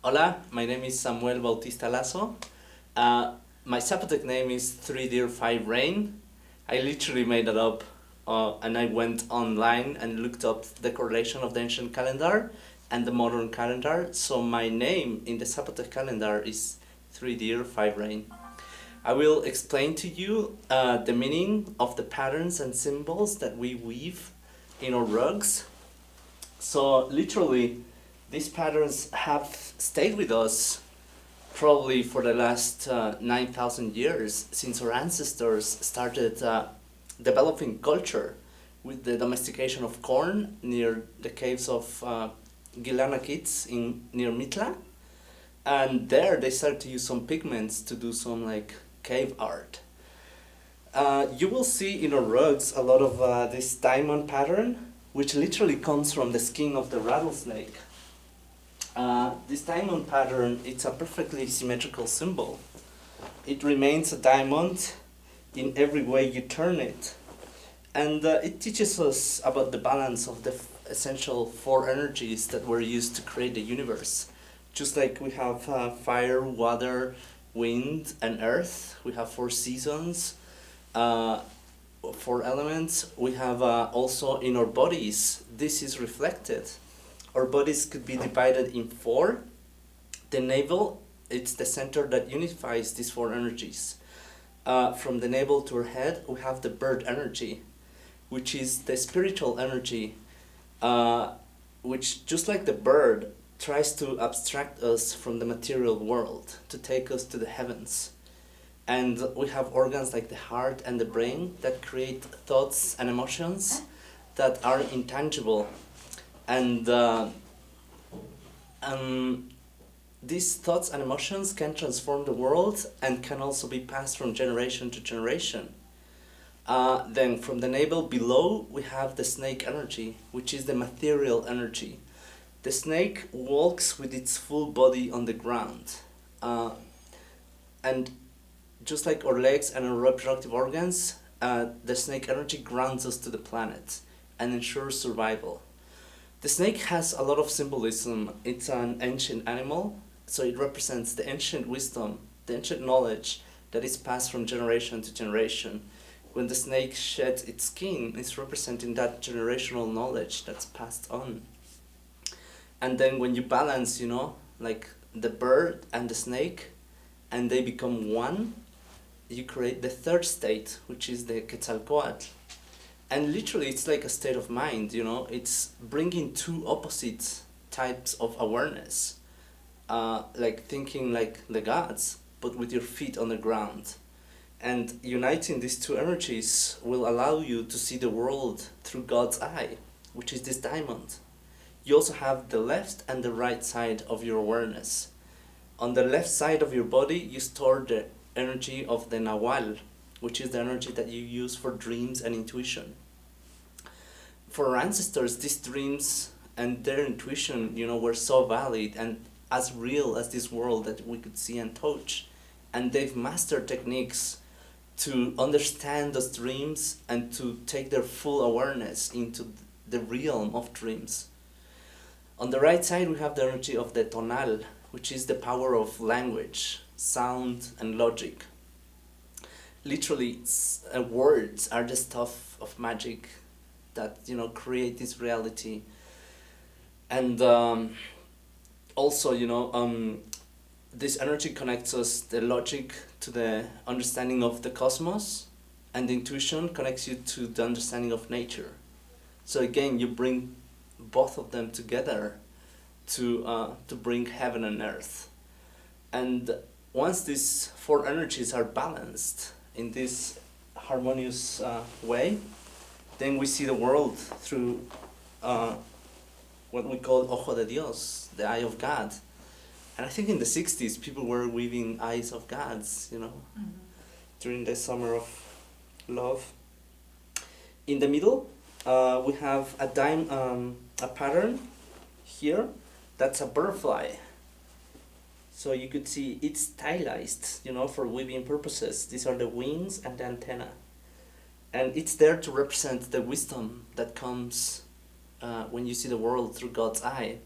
Hola, my name is Samuel Bautista Lasso. Uh, my Zapotec name is 3 Deer 5 Rain. I literally made it up and I went online and looked up the correlation of the ancient calendar and the modern calendar. So my name in the Zapotec calendar is 3 Deer 5 Rain. I will explain to you the meaning of the patterns and symbols that we weave in our rugs. So literally, these patterns have stayed with us probably for the last 9,000 years since our ancestors started developing culture with the domestication of corn near the caves of Gilanakits in near Mitla, and there they started to use some pigments to do some like cave art. You will see in our rugs a lot of this diamond pattern, which literally comes from the skin of the rattlesnake. This diamond pattern, it's a perfectly symmetrical symbol. It remains a diamond in every way you turn it. And it teaches us about the balance of the essential four energies that were used to create the universe. Just like we have fire, water, wind, and earth, we have four seasons, four elements. We have also in our bodies, this is reflected. Our bodies could be divided in four. The navel, it's the center that unifies these four energies. From the navel to our head, we have the bird energy, which is the spiritual energy, which, just like the bird, tries to abstract us from the material world to take us to the heavens. And we have organs like the heart and the brain that create thoughts and emotions that are intangible. And these thoughts and emotions can transform the world and can also be passed from generation to generation. Then from the navel below, we have the snake energy, which is the material energy. The snake walks with its full body on the ground. And just like our legs and our reproductive organs, the snake energy grounds us to the planet and ensures survival. The snake has a lot of symbolism. It's an ancient animal, so it represents the ancient wisdom, the ancient knowledge that is passed from generation to generation. When the snake sheds its skin, it's representing that generational knowledge that's passed on. And then when you balance, like the bird and the snake, and they become one, you create the third state, which is the Quetzalcoatl. And literally, it's like a state of mind, it's bringing two opposite types of awareness, like thinking like the gods, but with your feet on the ground. And uniting these two energies will allow you to see the world through God's eye, which is this diamond. You also have the left and the right side of your awareness. On the left side of your body, you store the energy of the Nahual, which is the energy that you use for dreams and intuition. For our ancestors, these dreams and their intuition, were so valid and as real as this world that we could see and touch. And they've mastered techniques to understand those dreams and to take their full awareness into the realm of dreams. On the right side, we have the energy of the tonal, which is the power of language, sound, and logic. Literally, words are the stuff of magic that create this reality. And also, this energy connects us, the logic, to the understanding of the cosmos, and the intuition connects you to the understanding of nature. So again, you bring both of them together to bring heaven and earth. And once these four energies are balanced in this harmonious way, then we see the world through what we call Ojo de Dios, the eye of God. And I think in the 60s, people were weaving eyes of gods, during the summer of love. In the middle, we have a pattern here that's a butterfly. So you could see it's stylized, for weaving purposes. These are the wings and the antenna. And it's there to represent the wisdom that comes when you see the world through God's eye.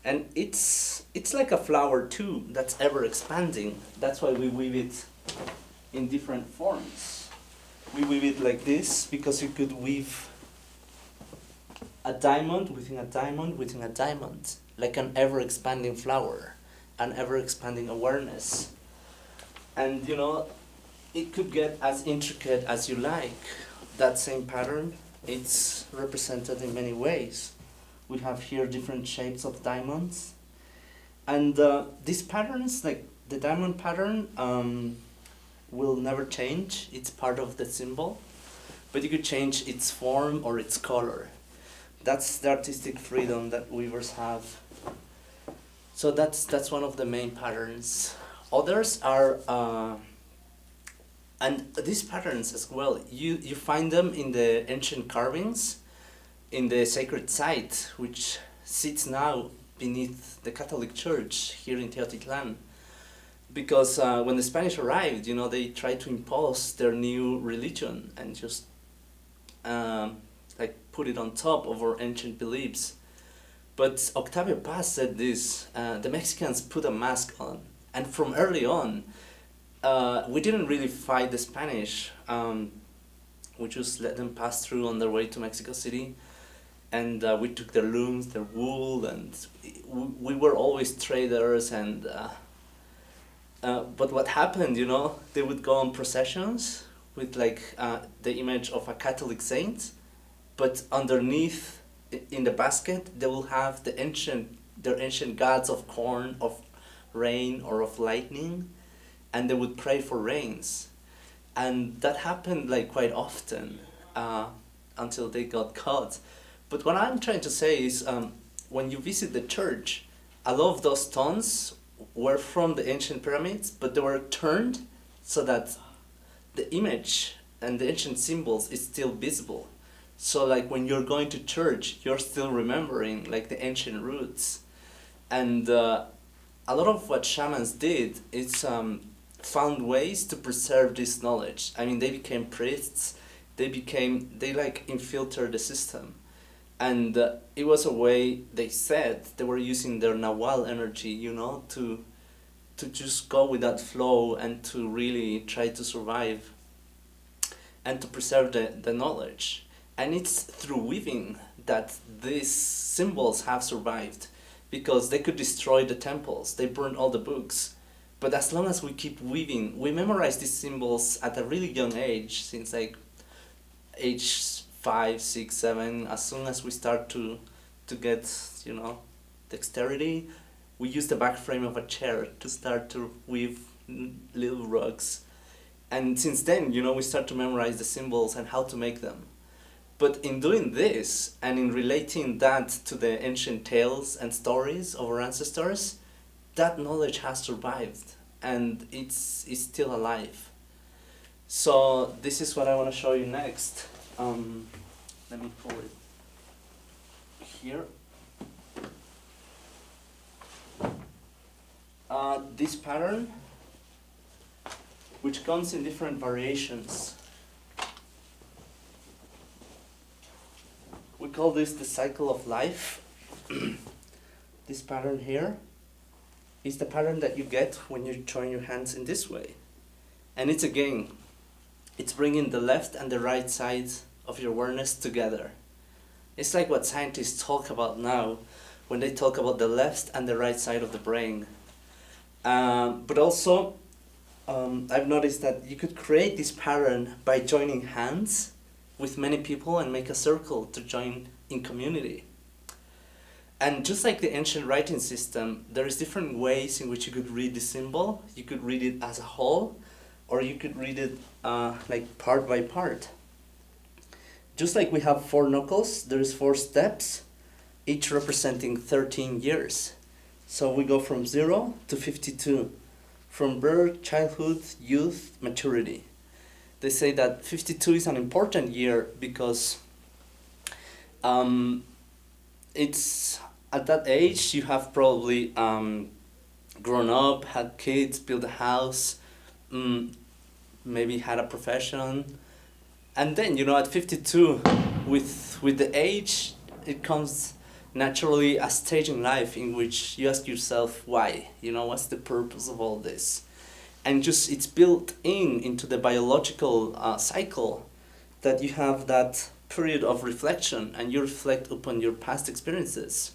And it's like a flower too that's ever expanding. That's why we weave it in different forms. We weave it like this because you could weave a diamond within a diamond within a diamond, like an ever expanding flower, an ever expanding awareness. And it could get as intricate as you like. That same pattern, it's represented in many ways. We have here different shapes of diamonds. And these patterns, like the diamond pattern, will never change. It's part of the symbol. But you could change its form or its color. That's the artistic freedom that weavers have. So that's one of the main patterns. Others are, and these patterns as well, you find them in the ancient carvings, in the sacred site, which sits now beneath the Catholic Church here in Teotitlán. Because when the Spanish arrived, they tried to impose their new religion and just like put it on top of our ancient beliefs. But Octavio Paz said this, the Mexicans put a mask on. And from early on, we didn't really fight the Spanish. We just let them pass through on their way to Mexico City. And we took their looms, their wool, and we were always traders. And but what happened, they would go on processions with like the image of a Catholic saint, but underneath in the basket they will have their ancient gods of corn, of rain, or of lightning, and they would pray for rains. And that happened like quite often until they got caught. But what I'm trying to say is when you visit the church, a lot of those stones were from the ancient pyramids, but they were turned so that the image and the ancient symbols is still visible. So like when you're going to church, you're still remembering like the ancient roots. And a lot of what shamans did is found ways to preserve this knowledge. I mean, they became priests, they like infiltrated the system. And it was a way, they said, they were using their Nahual energy, to just go with that flow and to really try to survive and to preserve the knowledge. And it's through weaving that these symbols have survived, because they could destroy the temples, they burned all the books. But as long as we keep weaving, we memorize these symbols at a really young age, since like age 5, 6, 7, as soon as we start to get, dexterity, we use the back frame of a chair to start to weave little rugs. And since then, we start to memorize the symbols and how to make them. But in doing this, and in relating that to the ancient tales and stories of our ancestors, that knowledge has survived, and it's still alive. So this is what I want to show you next. Let me pull it here. This pattern, which comes in different variations. We call this the cycle of life. This pattern here is the pattern that you get when you join your hands in this way. And it's bringing the left and the right side of your awareness together. It's like what scientists talk about now when they talk about the left and the right side of the brain. But also, I've noticed that you could create this pattern by joining hands with many people and make a circle to join in community. And just like the ancient writing system, there is different ways in which you could read the symbol. You could read it as a whole, or you could read it like part by part. Just like we have 4 knuckles, there is 4 steps, each representing 13 years. So we go from 0 to 52, from birth, childhood, youth, maturity. They say that 52 is an important year because it's at that age you have probably grown up, had kids, built a house, maybe had a profession. And then, at 52, with the age, it comes naturally a stage in life in which you ask yourself why, what's the purpose of all this? And just it's built into the biological cycle that you have that period of reflection and you reflect upon your past experiences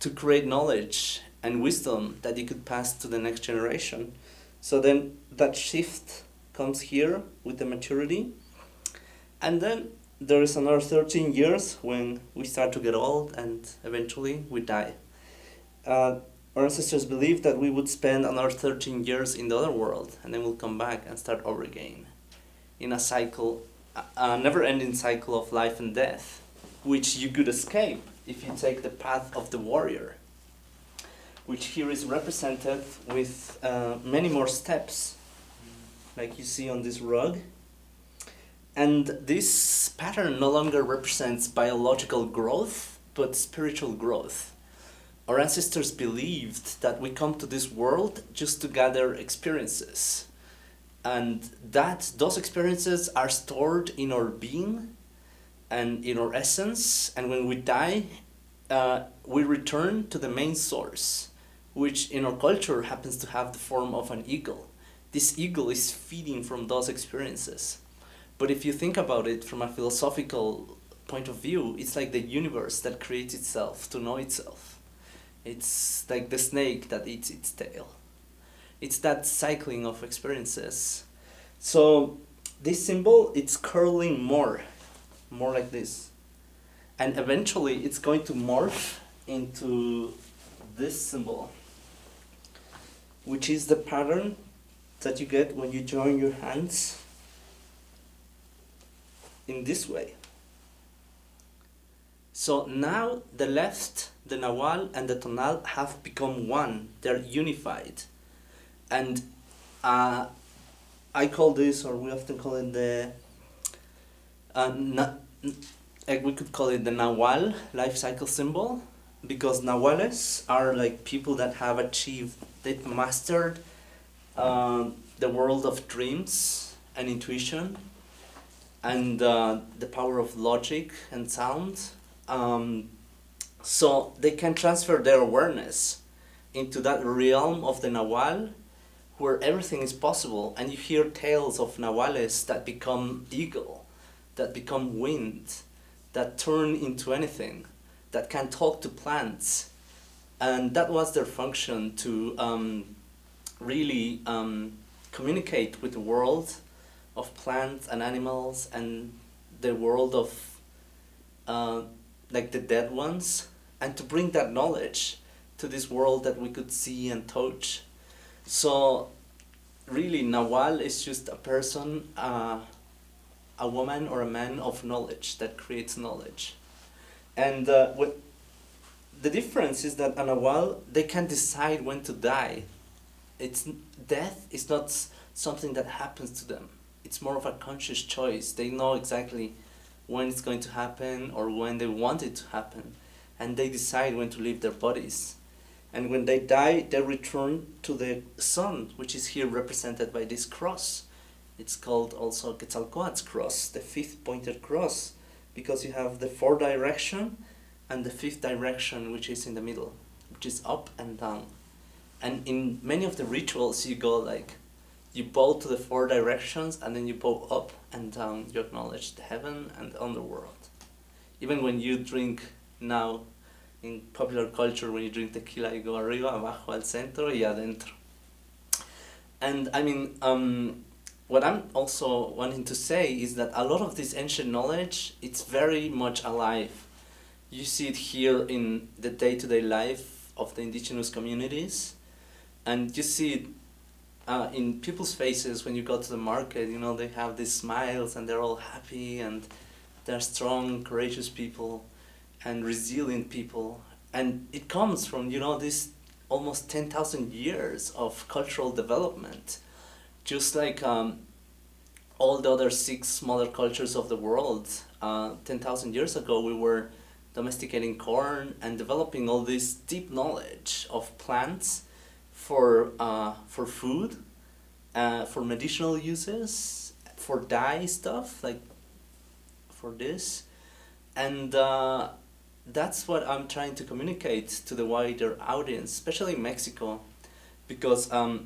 to create knowledge and wisdom that you could pass to the next generation. So then that shift comes here with the maturity. And then there is another 13 years when we start to get old and eventually we die. Our ancestors believed that we would spend another 13 years in the other world and then we'll come back and start over again in a cycle, a never-ending cycle of life and death, which you could escape if you take the path of the warrior, which here is represented with many more steps, like you see on this rug. And this pattern no longer represents biological growth, but spiritual growth. Our ancestors believed that we come to this world just to gather experiences, and that those experiences are stored in our being and in our essence, and when we die, we return to the main source, which in our culture happens to have the form of an eagle. This eagle is feeding from those experiences. But if you think about it from a philosophical point of view, it's like the universe that creates itself to know itself. It's like the snake that eats its tail. It's that cycling of experiences. So this symbol, it's curling more like this. And eventually it's going to morph into this symbol, which is the pattern that you get when you join your hands in this way. So now the left, the Nawal and the Tonal have become one. They're unified. And I call this, or we often call it we could call it the Nawal life cycle symbol, because Nawales are like people that have achieved, they've mastered the world of dreams and intuition and the power of logic and sound. So they can transfer their awareness into that realm of the Nawal where everything is possible, and you hear tales of Nawales that become eagle, that become wind, that turn into anything, that can talk to plants, and that was their function to really communicate with the world of plants and animals and the world of like the dead ones, and to bring that knowledge to this world that we could see and touch. So really Nawal is just a person, a woman or a man of knowledge that creates knowledge. And what the difference is that a Nawal, they can decide when to die. Death is not something that happens to them. It's more of a conscious choice. They know exactly when it's going to happen or when they want it to happen, and they decide when to leave their bodies. And when they die, they return to the sun, which is here represented by this cross. It's called also Quetzalcoatl's cross, the fifth pointed cross, because you have the four direction and the fifth direction, which is in the middle, which is up and down. And in many of the rituals, you go like, you bow to the four directions and then you bow up and down. You acknowledge the heaven and the underworld. Even when you drink now, in popular culture, when you drink tequila, you go arriba, abajo, al centro y adentro. And I mean, what I'm also wanting to say is that a lot of this ancient knowledge, it's very much alive. You see it here in the day-to-day life of the indigenous communities, and you see it in people's faces when you go to the market. They have these smiles and they're all happy and they're strong, courageous people and resilient people. And it comes from, this almost 10,000 years of cultural development. Just like all the other 6 smaller cultures of the world, 10,000 years ago we were domesticating corn and developing all this deep knowledge of plants for food, for medicinal uses, for dye stuff, like for this. And that's what I'm trying to communicate to the wider audience, especially in Mexico, because a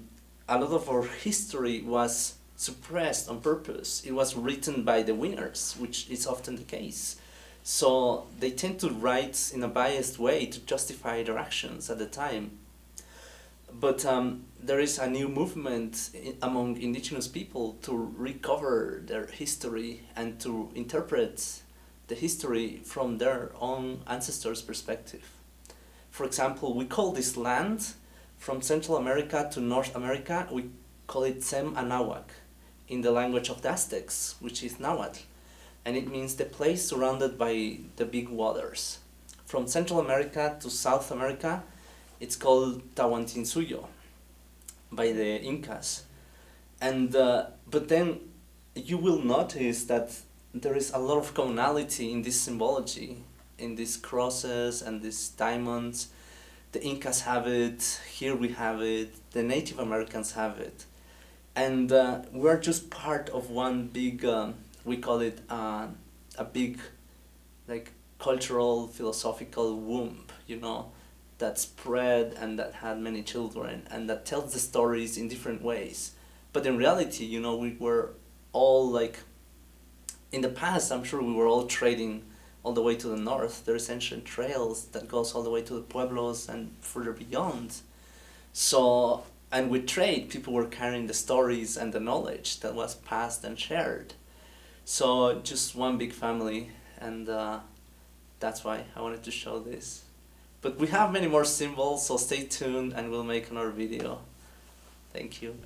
lot of our history was suppressed on purpose. It was written by the winners, which is often the case. So they tend to write in a biased way to justify their actions at the time. But there is a new movement among indigenous people to recover their history and to interpret the history from their own ancestors' perspective. For example, we call this land from Central America to North America, we call it Sem Anahuac in the language of the Aztecs, which is Nahuatl, and it means the place surrounded by the big waters. From Central America to South America, it's called Tahuantinsuyo by the Incas. And but then you will notice that there is a lot of commonality in this symbology, in these crosses and these diamonds. The Incas have it, here we have it, the Native Americans have it. And we're just part of one big, we call it a big, like, cultural, philosophical womb, you know, that spread and that had many children and that tells the stories in different ways. But in reality, you know, we were all like, in the past, I'm sure we were all trading all the way to the north. There's ancient trails that goes all the way to the pueblos and further beyond. So, and with trade, people were carrying the stories and the knowledge that was passed and shared. So just one big family, and that's why I wanted to show this. But we have many more symbols, so stay tuned and we'll make another video. Thank you.